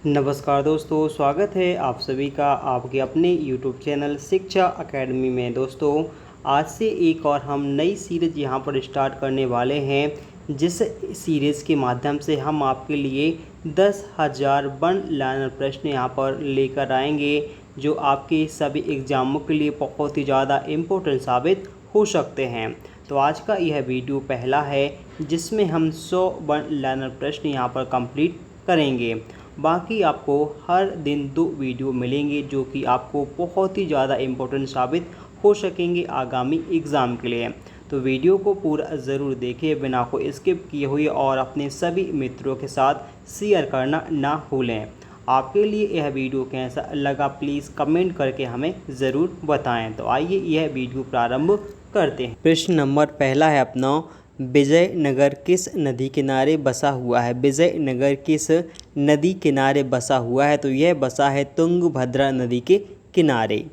नमस्कार दोस्तों, स्वागत है आप सभी का आपके अपने YouTube चैनल शिक्षा अकेडमी में। दोस्तों, आज से एक और हम नई सीरीज़ यहाँ पर स्टार्ट करने वाले हैं, जिस सीरीज़ के माध्यम से हम आपके लिए 10,000 वन लाइनर प्रश्न यहाँ पर लेकर आएंगे, जो आपके सभी एग्ज़ामों के लिए बहुत ही ज़्यादा इम्पोर्टेंट साबित हो सकते हैं। तो आज का यह वीडियो पहला है, जिसमें हम 100 वन लाइनर प्रश्न यहाँ पर कंप्लीट करेंगे। बाकी आपको हर दिन 2 वीडियो मिलेंगे, जो कि आपको बहुत ही ज़्यादा इम्पोर्टेंट साबित हो सकेंगे आगामी एग्ज़ाम के लिए। तो वीडियो को पूरा ज़रूर देखें बिना कोई स्किप किए हुए, और अपने सभी मित्रों के साथ शेयर करना ना भूलें। आपके लिए यह वीडियो कैसा लगा प्लीज़ कमेंट करके हमें ज़रूर बताएं। तो आइए यह वीडियो प्रारंभ करते हैं। प्रश्न नंबर पहला है अपना, विजयनगर किस नदी किनारे बसा हुआ है? विजयनगर किस नदी किनारे बसा हुआ है? तो यह बसा है तुंगभद्रा नदी के किनारे।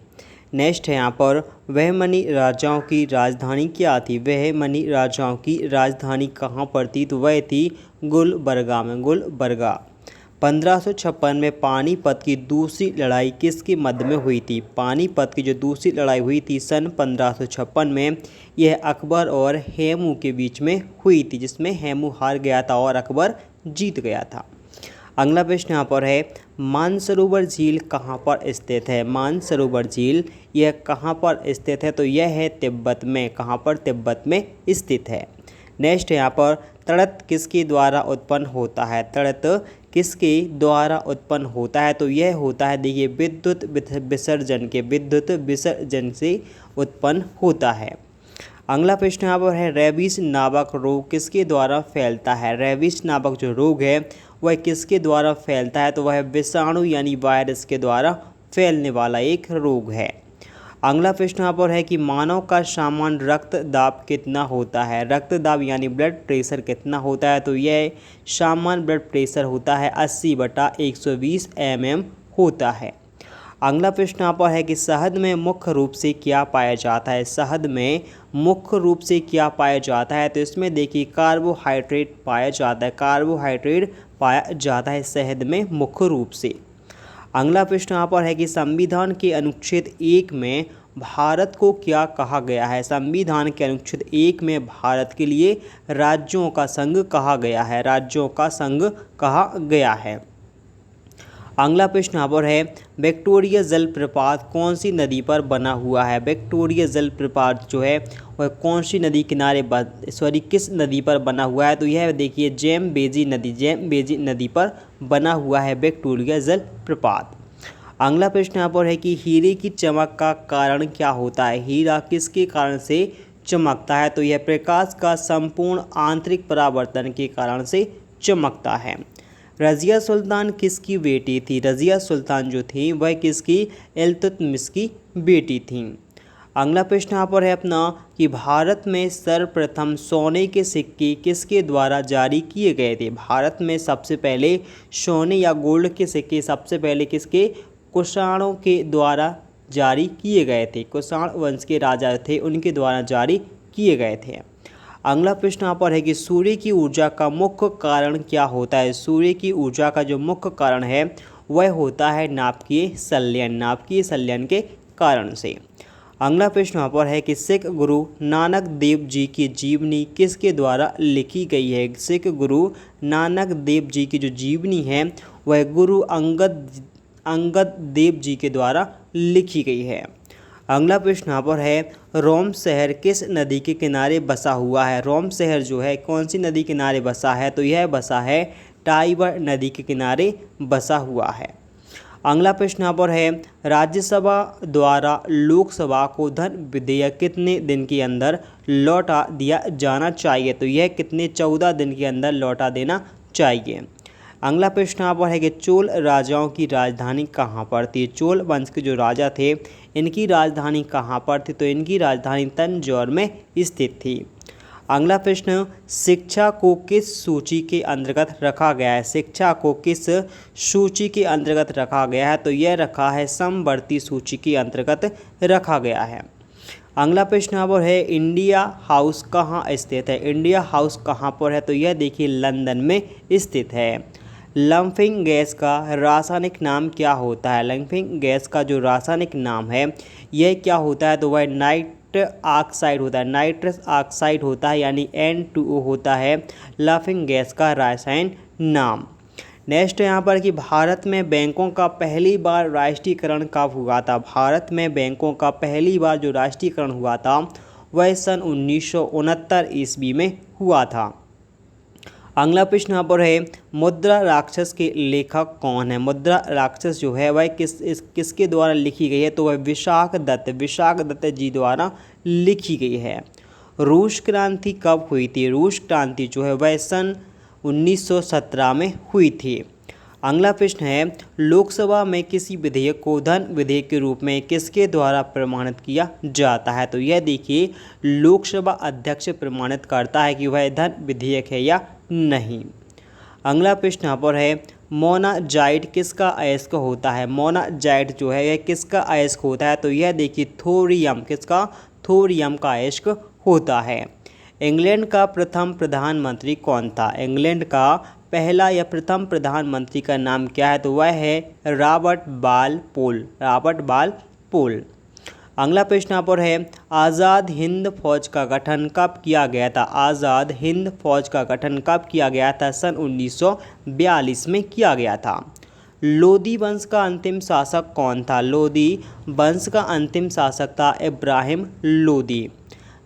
नेक्स्ट है यहाँ पर, वहमनी राजाओं की राजधानी क्या थी? वहमनी राजाओं की राजधानी कहाँ पर थी? तो वह थी गुलबर्गा में, गुलबर्गा। 1556 में पानीपत की दूसरी लड़ाई किसके मध्य में हुई थी? पानीपत की जो दूसरी लड़ाई हुई थी सन 1556 में, यह अकबर और हेमू के बीच में हुई थी, जिसमें हेमू हार गया था और अकबर जीत गया था। अगला प्रश्न यहाँ पर है, मानसरोवर झील कहाँ पर स्थित है? मानसरोवर झील यह कहाँ पर स्थित है? तो यह है तिब्बत में। कहाँ पर? तिब्बत में स्थित है। नेक्स्ट है यहाँ पर, तड़त किसके द्वारा उत्पन्न होता है? तड़त किसके द्वारा उत्पन्न होता है? तो यह होता है, देखिए, विद्युत विसर्जन से उत्पन्न होता है। अगला प्रश्न यहाँ पर है, रेबीज नामक रोग किसके द्वारा फैलता है? रेबीज नामक जो रोग है वह किसके द्वारा फैलता है? तो वह विषाणु यानी वायरस के द्वारा फैलने वाला एक रोग है। अगला प्रश्न यहाँ पर है कि मानव का सामान्य रक्तदाब कितना होता है? रक्तदाब यानी ब्लड प्रेशर कितना होता है? तो यह सामान्य ब्लड प्रेशर होता है 80/120 mm होता है। अगला प्रश्न यहाँ पर है कि शहद में मुख्य रूप से क्या पाया जाता है? शहद में मुख्य रूप से क्या पाया जाता है? तो इसमें देखिए, कार्बोहाइड्रेट पाया जाता है। कार्बोहाइड्रेट पाया जाता है शहद में मुख्य रूप से। अगला प्रश्न यहाँ पर है कि संविधान के अनुच्छेद 1 में भारत को क्या कहा गया है? संविधान के अनुच्छेद 1 में भारत के लिए राज्यों का संघ कहा गया है। राज्यों का संघ कहा गया है। अगला प्रश्न यहाँ पर है, विक्टोरिया जलप्रपात कौन सी नदी पर बना हुआ है? विक्टोरिया जलप्रपात जो है वह कौन सी नदी किनारे किस नदी पर बना हुआ है? तो यह देखिए, जेम्बेजी नदी पर बना हुआ है विक्टोरिया जलप्रपात। अगला प्रश्न यहाँ पर है कि हीरे की चमक का कारण क्या होता है? हीरा किसके कारण से चमकता है? तो यह प्रकाश का संपूर्ण आंतरिक परावर्तन के कारण से चमकता है। रज़िया सुल्तान किसकी बेटी थी? रज़िया सुल्तान जो थी वह किसकी? इल्तुतमिश की बेटी थी। अगला प्रश्न यहाँ पर है अपना कि भारत में सर्वप्रथम सोने के सिक्के किसके द्वारा जारी किए गए थे? भारत में सबसे पहले सोने या गोल्ड के सिक्के सबसे पहले किसके? कुषाणों के द्वारा जारी किए गए थे। कुषाण वंश के राजा थे, उनके द्वारा जारी किए गए थे। अगला प्रश्न यहाँ पर है कि सूर्य की ऊर्जा का मुख्य कारण क्या होता है? सूर्य की ऊर्जा का जो मुख्य कारण है वह होता है नाभिकीय संलयन। नाभिकीय संलयन के कारण से। अगला प्रश्न यहाँ पर है कि सिख गुरु नानक देव जी की जीवनी किसके द्वारा लिखी गई है? सिख गुरु नानक देव जी की जो जीवनी है वह गुरु अंगद देव जी के द्वारा लिखी गई है। अगला प्रश्न यहाँ पर है, रोम शहर किस नदी के किनारे बसा हुआ है? रोम शहर जो है कौन सी नदी किनारे बसा है? तो यह बसा है टाइबर नदी के किनारे बसा हुआ है। अगला प्रश्न यहाँ पर है, राज्यसभा द्वारा लोकसभा को धन विधेयक कितने दिन के अंदर लौटा दिया जाना चाहिए? तो यह कितने? 14 दिन के अंदर लौटा देना चाहिए। अगला प्रश्न यहाँ पर है कि चोल राजाओं की राजधानी कहाँ पर थी? चोल वंश के जो राजा थे इनकी राजधानी कहाँ पर थी? तो इनकी राजधानी तंजौर में स्थित थी। अगला प्रश्न, शिक्षा को किस सूची के अंतर्गत रखा गया है? शिक्षा को किस सूची के अंतर्गत रखा गया है? तो यह रखा है समवर्ती सूची के अंतर्गत रखा गया है। अगला प्रश्न यहाँ पर है, इंडिया हाउस कहाँ स्थित है? इंडिया हाउस कहाँ पर है? तो यह देखिए, लंदन में स्थित है। लम्फिंग गैस का रासायनिक नाम क्या होता है? लम्फिंग गैस का जो रासायनिक नाम है यह क्या होता है? तो वह नाइट ऑक्साइड होता है, नाइट्रस ऑक्साइड होता है, यानी N2O होता है लम्फिंग गैस का रासायनिक नाम। नेक्स्ट यहाँ पर कि भारत में बैंकों का पहली बार राष्ट्रीयकरण कब हुआ था? भारत में बैंकों का पहली बार जो राष्ट्रीयकरण हुआ था वह सन 1969 ईस्वी में हुआ था। अगला प्रश्न यहाँ पर है, मुद्रा राक्षस के लेखक कौन है? मुद्रा राक्षस जो है वह किसके द्वारा लिखी गई है? तो वह विशाख दत्त जी द्वारा लिखी गई है। रूस क्रांति कब हुई थी? रूस क्रांति जो है वह सन 1917 में हुई थी। अगला प्रश्न है, लोकसभा में किसी विधेयक को धन विधेयक के रूप में किसके द्वारा प्रमाणित किया जाता है? तो यह देखिए, लोकसभा अध्यक्ष प्रमाणित करता है कि वह धन विधेयक है या नहीं। अगला प्रश्न यहाँ पर है, मोनाजाइट किसका अयस्क होता है? मोनाजाइट जो है यह किसका अयस्क होता है? तो यह देखिए, थोरियम, किसका? थोरियम का अयस्क होता है। इंग्लैंड का प्रथम प्रधानमंत्री कौन था? इंग्लैंड का पहला या प्रथम प्रधानमंत्री का नाम क्या है? तो वह है रॉबर्ट बालपोल, रॉबर्ट बालपोल। अगला प्रश्न यहाँ पर है, आज़ाद हिंद फौज का गठन कब किया गया था? आज़ाद हिंद फौज का गठन कब किया गया था? सन 1942 में किया गया था। लोदी वंश का अंतिम शासक कौन था? लोदी वंश का अंतिम शासक था इब्राहिम लोदी।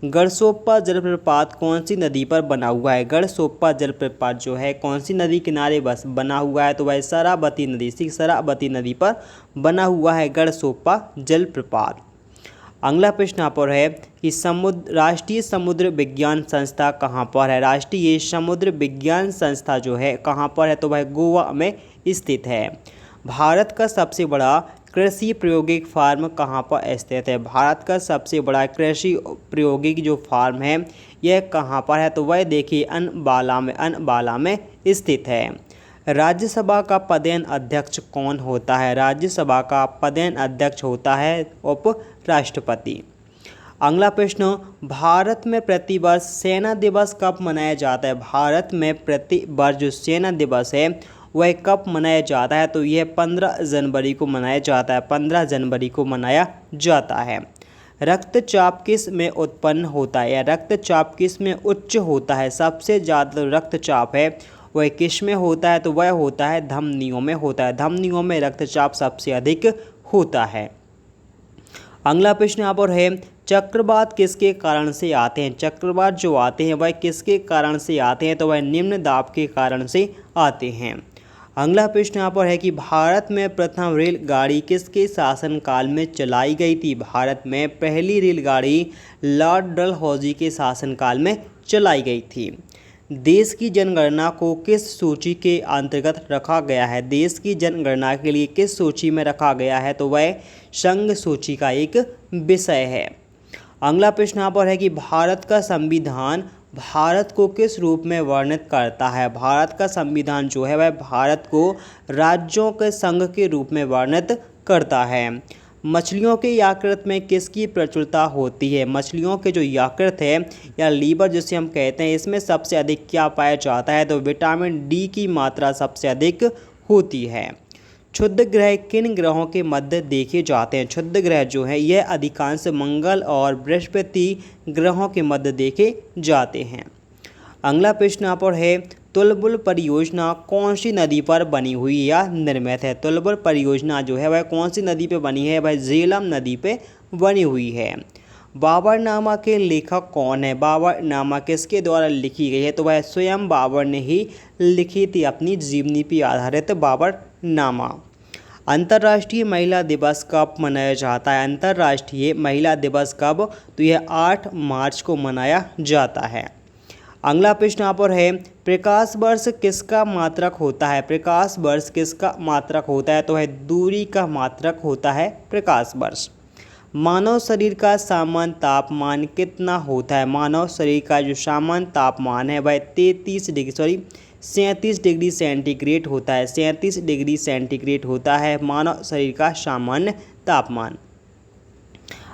गढ़सोप्पा जलप्रपात कौन सी नदी पर बना हुआ है? गढ़सोप्पा जलप्रपात जो है कौन सी नदी किनारे बस बना हुआ है? तो वह शरावती नदी, शरावती नदी पर बना हुआ है गढ़सोप्पा जलप्रपात। अगला प्रश्न यहाँ पर है कि राष्ट्रीय समुद्र विज्ञान संस्था कहाँ पर है? राष्ट्रीय समुद्र विज्ञान संस्था जो है कहाँ पर है? तो वह गोवा में स्थित है। भारत का सबसे बड़ा कृषि प्रायोगिक फार्म कहाँ पर स्थित है? भारत का सबसे बड़ा कृषि प्रायोगिक जो फार्म है यह कहाँ पर है? तो वह देखिए अनबाला में स्थित है। राज्यसभा का पदेन अध्यक्ष कौन होता है? राज्यसभा का पदेन अध्यक्ष होता है उपराष्ट्रपति। अगला प्रश्न, भारत में प्रतिवर्ष सेना दिवस कब मनाया जाता है? भारत में प्रतिवर्ष जो सेना दिवस है वह कब मनाया जाता है? तो यह 15 जनवरी को मनाया जाता है, 15 जनवरी को मनाया जाता है। रक्तचाप किस में उत्पन्न होता है या रक्तचाप किस में उच्च होता है? सबसे ज़्यादा रक्तचाप है वह किस में होता है? तो वह होता है धमनियों में होता है, धमनियों में रक्तचाप सबसे अधिक होता है। अगला प्रश्न यहाँ पर है, चक्रवात किसके कारण से आते हैं? चक्रवात जो आते हैं वह किसके कारण से आते हैं? तो वह निम्न दाब के कारण से आते हैं। अगला प्रश्न यहाँ पर है कि भारत में प्रथम रेलगाड़ी किसके शासनकाल में चलाई गई थी? भारत में पहली रेलगाड़ी लॉर्ड डलहौजी के शासनकाल में चलाई गई थी। देश की जनगणना को किस सूची के अंतर्गत रखा गया है? देश की जनगणना के लिए किस सूची में रखा गया है? तो वह संघ सूची का एक विषय है। अगला प्रश्न यहाँ पर है कि भारत का संविधान भारत को किस रूप में वर्णित करता है? भारत का संविधान जो है वह भारत को राज्यों के संघ के रूप में वर्णित करता है। मछलियों के यकृत में किसकी प्रचुरता होती है? मछलियों के जो यकृत है या लीवर जिसे हम कहते हैं, इसमें सबसे अधिक क्या पाया जाता है? तो विटामिन डी की मात्रा सबसे अधिक होती है। क्षुद्र ग्रह किन ग्रहों के मध्य देखे जाते हैं? क्षुद्र ग्रह जो है यह अधिकांश मंगल और बृहस्पति ग्रहों के मध्य देखे जाते हैं। अगला प्रश्न यहाँ पर है, तुलबुल परियोजना कौन सी नदी पर बनी हुई या निर्मित है? तुलबुल परियोजना जो है वह कौन सी नदी पर बनी है? वह झेलम नदी पे बनी हुई है। बाबरनामा के लेखक कौन है? बाबरनामा किसके द्वारा लिखी गई है? तो वह स्वयं बाबर ने ही लिखी थी अपनी जीवनी पर आधारित बाबरनामा। अंतर्राष्ट्रीय महिला दिवस कब मनाया जाता है? अंतर्राष्ट्रीय महिला दिवस कब? तो यह 8 मार्च को मनाया जाता है। अगला प्रश्न यहाँ पर है, प्रकाश वर्ष किसका मात्रक होता है? प्रकाश वर्ष किसका मात्रक होता है? तो वह दूरी का मात्रक होता है प्रकाश वर्ष। मानव शरीर का सामान्य तापमान कितना होता है? मानव शरीर का जो सामान्य तापमान है वह 37 डिग्री सेंटीग्रेड होता है। 37 डिग्री सेंटीग्रेड होता है मानव शरीर का सामान्य तापमान।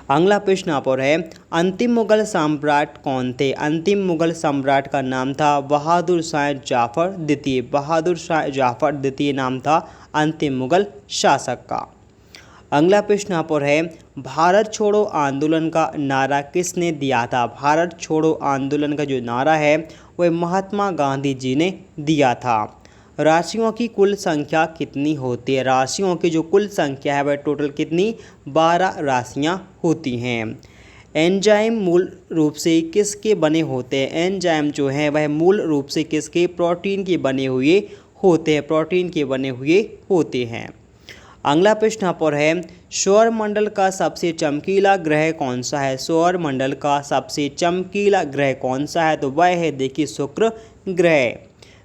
अगला प्रश्न यहाँ पर है अंतिम मुगल सम्राट कौन थे। अंतिम मुगल सम्राट का नाम था बहादुर शाह जाफर द्वितीय। बहादुर शाह जाफर द्वितीय नाम था अंतिम मुगल शासक का। अगला प्रश्न यहाँ पर है भारत छोड़ो आंदोलन का नारा किसने दिया था। भारत छोड़ो आंदोलन का जो नारा है वह महात्मा गांधी जी ने दिया था। राशियों की कुल संख्या कितनी होती है। राशियों की जो कुल संख्या है वह टोटल कितनी 12 राशियाँ होती हैं। एंजाइम मूल रूप से किसके बने होते हैं। एंजाइम जो है वह मूल रूप से किसके प्रोटीन के बने हुए होते हैं। प्रोटीन के बने हुए होते हैं। अगला प्रश्न यहाँ पर है सौरमंडल का सबसे चमकीला ग्रह कौन सा है। सौरमंडल का सबसे चमकीला ग्रह कौन सा है तो वह है देखिए शुक्र ग्रह।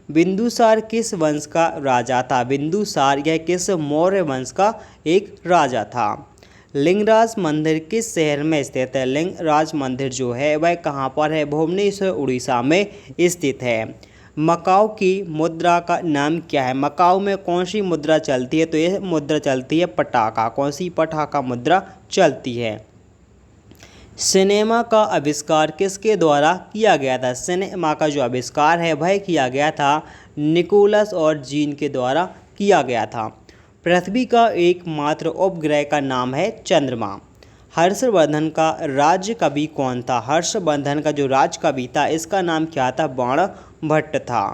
बिंदुसार किस वंश का राजा था। बिंदुसार यह किस मौर्य वंश का एक राजा था। लिंगराज मंदिर किस शहर में स्थित है। लिंगराज मंदिर जो है वह कहाँ पर है भुवनेश्वर उड़ीसा में स्थित है। मकाऊ की मुद्रा का नाम क्या है। मकाऊ में कौन सी मुद्रा चलती है तो यह मुद्रा चलती है पटाखा। कौन सी पटाखा मुद्रा चलती है। सिनेमा का आविष्कार किसके द्वारा किया गया था। सिनेमा का जो आविष्कार है वह किया गया था निकोलस और जीन के द्वारा किया गया था। पृथ्वी का एकमात्र उपग्रह का नाम है चंद्रमा। हर्षवर्धन का राज्य कवि कौन था। हर्षवर्धन का जो राज कवि था इसका नाम क्या था बाणभट्ट था।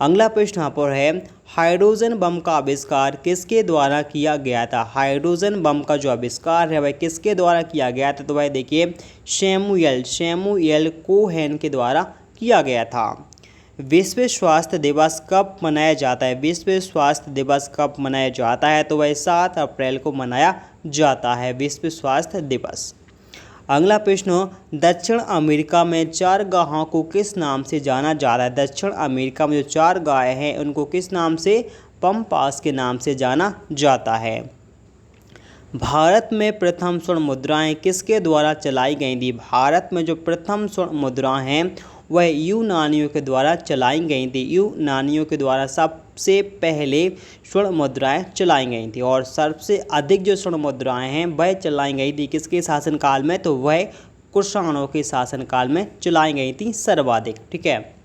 अगला प्रश्न यहाँ पर है हाइड्रोजन बम का आविष्कार किसके द्वारा किया गया था। हाइड्रोजन बम का जो आविष्कार है वह किसके द्वारा किया गया था तो वह देखिए सैमुअल कोहेन के द्वारा किया गया था। विश्व स्वास्थ्य दिवस कब मनाया जाता है। विश्व स्वास्थ्य दिवस कब मनाया जाता है तो वह 7 अप्रैल को मनाया जाता है विश्व स्वास्थ्य दिवस। अगला प्रश्न दक्षिण अमेरिका में चारगाहों को किस नाम से जाना जाता है। दक्षिण अमेरिका में जो चारगाहें हैं उनको किस नाम से पंपास के नाम से जाना जाता है। भारत में प्रथम स्वर्ण मुद्राएं किसके द्वारा चलाई गई थी। भारत में जो प्रथम स्वर्ण मुद्राएं हैं वह यूनानियों के द्वारा चलाई गई थी। यूनानियों के द्वारा सबसे पहले स्वर्ण मुद्राएं चलाई गई थी और सबसे अधिक जो स्वर्ण मुद्राएं हैं वह चलाई गई थी किसके शासनकाल में तो वह कुषाणों के शासनकाल में चलाई गई थी सर्वाधिक। ठीक है।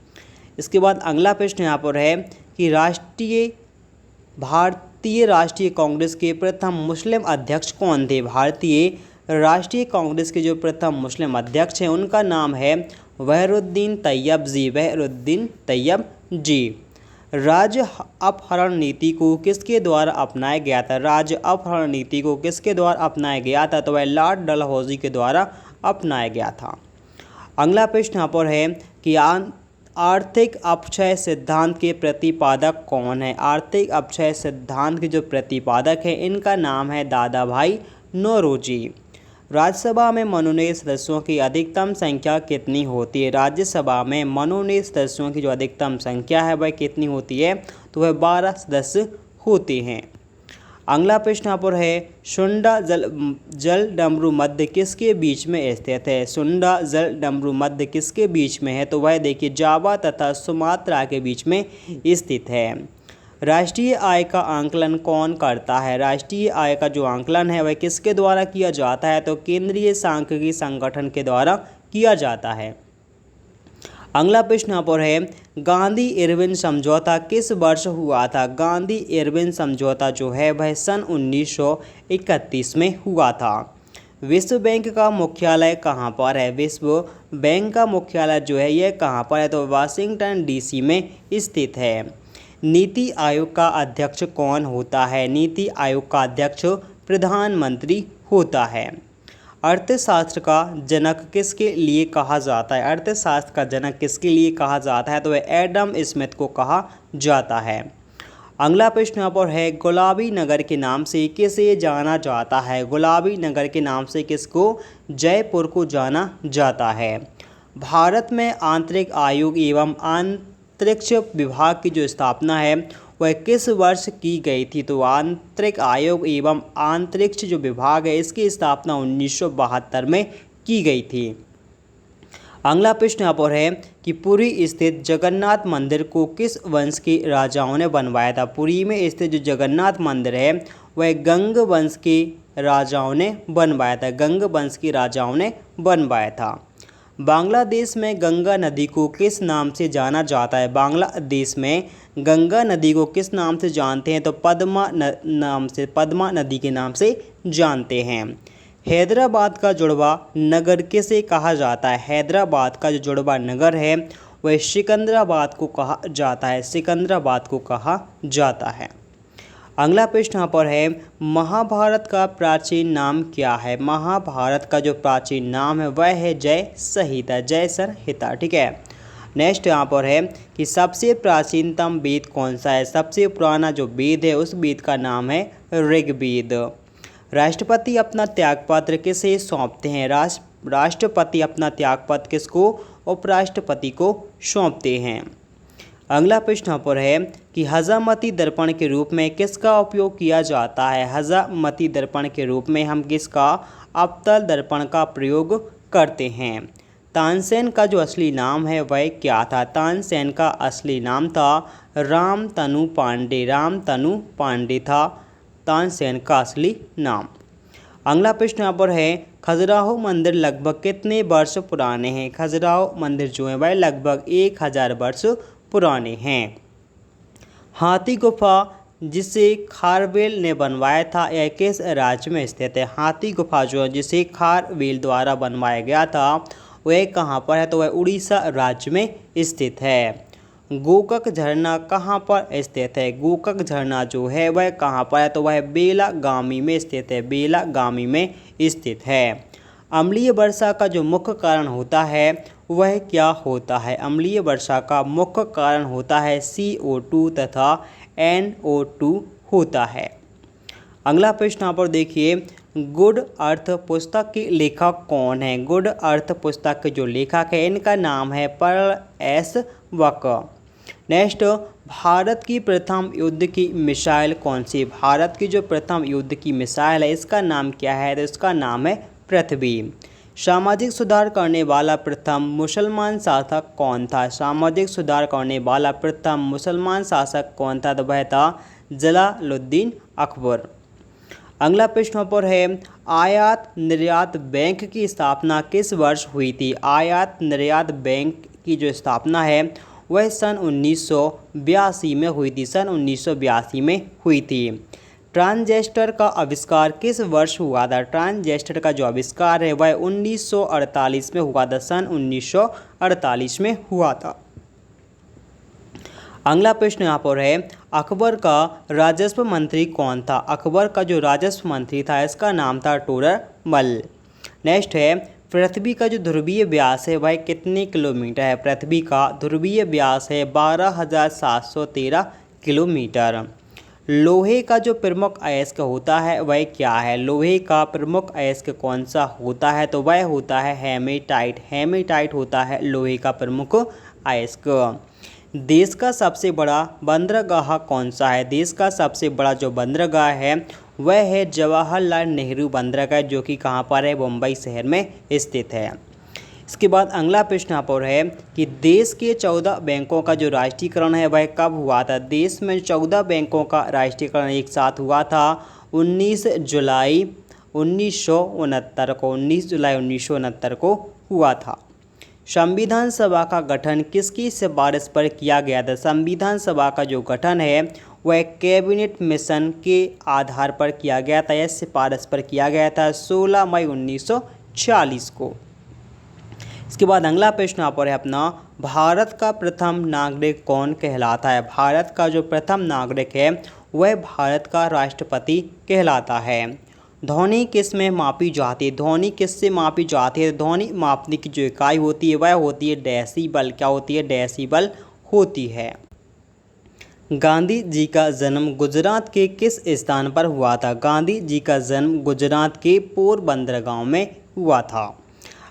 इसके बाद अगला प्रश्न यहाँ पर है कि भारतीय राष्ट्रीय कांग्रेस के प्रथम मुस्लिम अध्यक्ष कौन थे। भारतीय राष्ट्रीय कांग्रेस के जो प्रथम मुस्लिम अध्यक्ष हैं उनका नाम है वहीरुद्दीन तैयब जी। वहीरुद्दीन तैयब जी। राज्य अपहरण नीति को किसके द्वारा अपनाया गया था। राज्य अपहरण नीति को किसके द्वारा अपनाया गया था तो वह लॉर्ड डलहौजी के द्वारा अपनाया गया था। अगला प्रश्न यहाँ पर है कि आर्थिक अपक्षय सिद्धांत के प्रतिपादक कौन है। आर्थिक अपक्षय सिद्धांत के जो प्रतिपादक हैं इनका नाम है दादा भाई नौरोजी। राज्यसभा में मनोनीत सदस्यों की अधिकतम संख्या कितनी होती है। राज्यसभा में मनोनीत सदस्यों की जो अधिकतम संख्या है वह कितनी होती है तो वह 12 सदस्य होते हैं। अगला प्रश्न यहाँ पर है सुंडा जल डमरू मध्य किसके बीच में स्थित है। सुंडा जल डमरू मध्य किसके बीच में है तो वह देखिए जावा तथा सुमात्रा के बीच में स्थित है। राष्ट्रीय आय का आंकलन कौन करता है। राष्ट्रीय आय का जो आंकलन है वह किसके द्वारा किया जाता है तो केंद्रीय सांख्यिकी संगठन के द्वारा किया जाता है। अगला प्रश्न यहाँ पर है गांधी इरविन समझौता किस वर्ष हुआ था। गांधी इरविन समझौता जो है वह सन 1931 में हुआ था। विश्व बैंक का मुख्यालय कहाँ पर है। विश्व बैंक का मुख्यालय जो है यह कहाँ पर है तो वाशिंगटन डीसी में स्थित है। नीति आयोग का अध्यक्ष कौन होता है। नीति आयोग का अध्यक्ष प्रधानमंत्री होता है। अर्थशास्त्र का जनक किसके लिए कहा जाता है। अर्थशास्त्र का जनक किसके लिए कहा जाता है तो वह एडम स्मिथ को कहा जाता है। अगला प्रश्न यहाँ पर है गुलाबी नगर के नाम से किसे जाना जाता है। गुलाबी नगर के नाम से किसको जयपुर को जाना जाता है। भारत में आंतरिक आयोग एवं अंतरिक्ष विभाग की जो स्थापना है वह किस वर्ष की गई थी तो आंतरिक आयोग एवं अंतरिक्ष जो विभाग है इसकी स्थापना 1972 में की गई थी। अगला प्रश्न यहाँ पर है कि पुरी स्थित जगन्नाथ मंदिर को किस वंश के राजाओं ने बनवाया था। पुरी में स्थित जो जगन्नाथ मंदिर है वह गंग वंश के राजाओं ने बनवाया था, गंग वंश के राजाओं ने बनवाया था। बांग्लादेश में गंगा नदी को किस नाम से जाना जाता है? बांग्लादेश में गंगा नदी को किस नाम से जानते हैं? तो पद्मा नदी के नाम से जानते हैं। हैदराबाद का जुड़वा नगर किसे कहा जाता है? हैदराबाद का जो जुड़वा नगर है वह सिकंदराबाद को कहा जाता है, सिकंदराबाद को कहा जाता है। अगला प्रश्न यहाँ पर है, महाभारत का प्राचीन नाम क्या है? महाभारत का जो प्राचीन नाम है वह है जय संहिता, जय संहिता। ठीक है। नेक्स्ट यहाँ पर है कि सबसे प्राचीनतम वेद कौन सा है? सबसे पुराना जो वेद है उस वेद का नाम है ऋग्वेद। राष्ट्रपति अपना त्यागपत्र किसे सौंपते हैं? राष्ट्रपति अपना त्यागपत्र किसको? उपराष्ट्रपति को सौंपते हैं। अगला प्रश्न यहाँ पर है कि हजामती दर्पण के रूप में किसका उपयोग किया जाता है? हजामती दर्पण के रूप में हम किसका? अवतल दर्पण का प्रयोग करते हैं। तानसेन का जो असली नाम है वह क्या था? तानसेन का असली नाम था रामतनु पांडे, रामतनु पांडे था तानसेन का असली नाम। अगला प्रश्न यहाँ पर है, खजुराहो मंदिर लगभग कितने वर्ष पुराने हैं? खजुराहो मंदिर जो है वह लगभग 1000 वर्ष पुराने हैं। हाथी गुफा जिसे खारवेल ने बनवाया था यह किस राज्य में स्थित है? हाथी गुफा जो है जिसे खारवेल द्वारा बनवाया गया था वह कहाँ पर है? तो वह उड़ीसा राज्य में स्थित है। गोकक झरना कहाँ पर स्थित है? गोकक झरना जो है वह कहाँ पर है? तो वह बेलागावी में स्थित है, बेलागावी में स्थित है। अम्लीय वर्षा का जो मुख्य कारण होता है वह क्या होता है? अम्लीय वर्षा का मुख्य कारण होता है CO2 तथा NO2 होता है। अगला प्रश्न यहाँ पर देखिए, गुड अर्थ पुस्तक के लेखक कौन है? गुड अर्थ पुस्तक के जो लेखक है इनका नाम है पर्ल एस वक। नेक्स्ट, भारत की प्रथम युद्ध की मिसाइल कौन सी? भारत की जो प्रथम युद्ध की मिसाइल है इसका नाम क्या है? तो इसका नाम है पृथ्वी। सामाजिक सुधार करने वाला प्रथम मुसलमान शासक कौन था? सामाजिक सुधार करने वाला प्रथम मुसलमान शासक कौन था? तो वह था जलालुद्दीन अकबर। अगला प्रश्न पर है, आयात निर्यात बैंक की स्थापना किस वर्ष हुई थी? आयात निर्यात बैंक की जो स्थापना है वह सन 1982 में हुई थी, सन 1982 में हुई थी। ट्रांजिस्टर का आविष्कार किस वर्ष हुआ था? ट्रांजिस्टर का जो आविष्कार है वह 1948 में हुआ था, सन 1948 में हुआ था। अगला प्रश्न यहाँ पर है, अकबर का राजस्व मंत्री कौन था? अकबर का जो राजस्व मंत्री था इसका नाम था टोडरमल। नेक्स्ट है, पृथ्वी का जो ध्रुवीय व्यास है वह कितने किलोमीटर है? पृथ्वी का ध्रुवीय व्यास है 12,713 किलोमीटर। लोहे का जो प्रमुख अयस्क होता है वह क्या है? लोहे का प्रमुख अयस्क कौन सा होता है? तो वह होता है हेमेटाइट, हेमेटाइट होता है लोहे का प्रमुख अयस्क। देश का सबसे बड़ा बंदरगाह कौन सा है? देश का सबसे बड़ा जो बंदरगाह है वह है जवाहरलाल नेहरू बंदरगाह, जो कि कहाँ पर है? मुंबई शहर में स्थित है। इसके बाद अगला प्रश्न यहाँ पर है कि देश के 14 बैंकों का जो राष्ट्रीयकरण है वह कब हुआ था? देश में 14 बैंकों का राष्ट्रीयकरण एक साथ हुआ था 19 जुलाई 1969 को, 19 जुलाई 1969 को हुआ था। संविधान सभा का गठन किसकी सिफारिश पर किया गया था? संविधान सभा का जो गठन है वह कैबिनेट मिशन के आधार पर किया गया था, यह सिफारिश पर किया गया था 16 मई 1940 को। इसके बाद अगला प्रश्न यहाँ पर है अपना, भारत का प्रथम नागरिक कौन कहलाता है? भारत का जो प्रथम नागरिक है वह भारत का राष्ट्रपति कहलाता है। ध्वनि किस में मापी जाती है? ध्वनि किससे मापी जाती है? ध्वनि मापने की जो इकाई होती है वह होती है डेसिबल। क्या होती है? डेसिबल होती है। गांधी जी का जन्म गुजरात के किस स्थान पर हुआ था? गांधी जी का जन्म गुजरात के पोरबंदर गांव में हुआ था।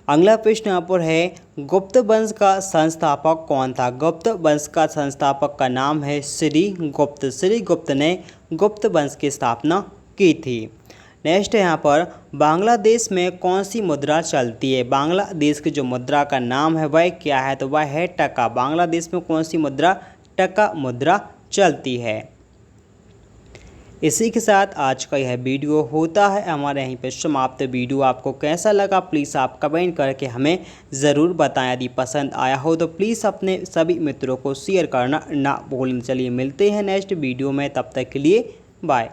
अगला प्रश्न यहाँ पर है, गुप्त वंश का संस्थापक कौन था? गुप्त वंश का संस्थापक का नाम है श्रीगुप्त। श्रीगुप्त ने गुप्त वंश की स्थापना की थी। नेक्स्ट है यहाँ पर, बांग्लादेश में कौन सी मुद्रा चलती है? बांग्लादेश की जो मुद्रा का नाम है वह क्या है? तो वह है टका। बांग्लादेश में कौन सी मुद्रा? टका मुद्रा चलती है। इसी के साथ आज का यह वीडियो होता है हमारे यहीं पर समाप्त। वीडियो आपको कैसा लगा प्लीज़ आप कमेंट करके हमें ज़रूर बताएं। यदि पसंद आया हो तो प्लीज़ अपने सभी मित्रों को शेयर करना ना भूलें। चलिए मिलते हैं नेक्स्ट वीडियो में, तब तक के लिए बाय।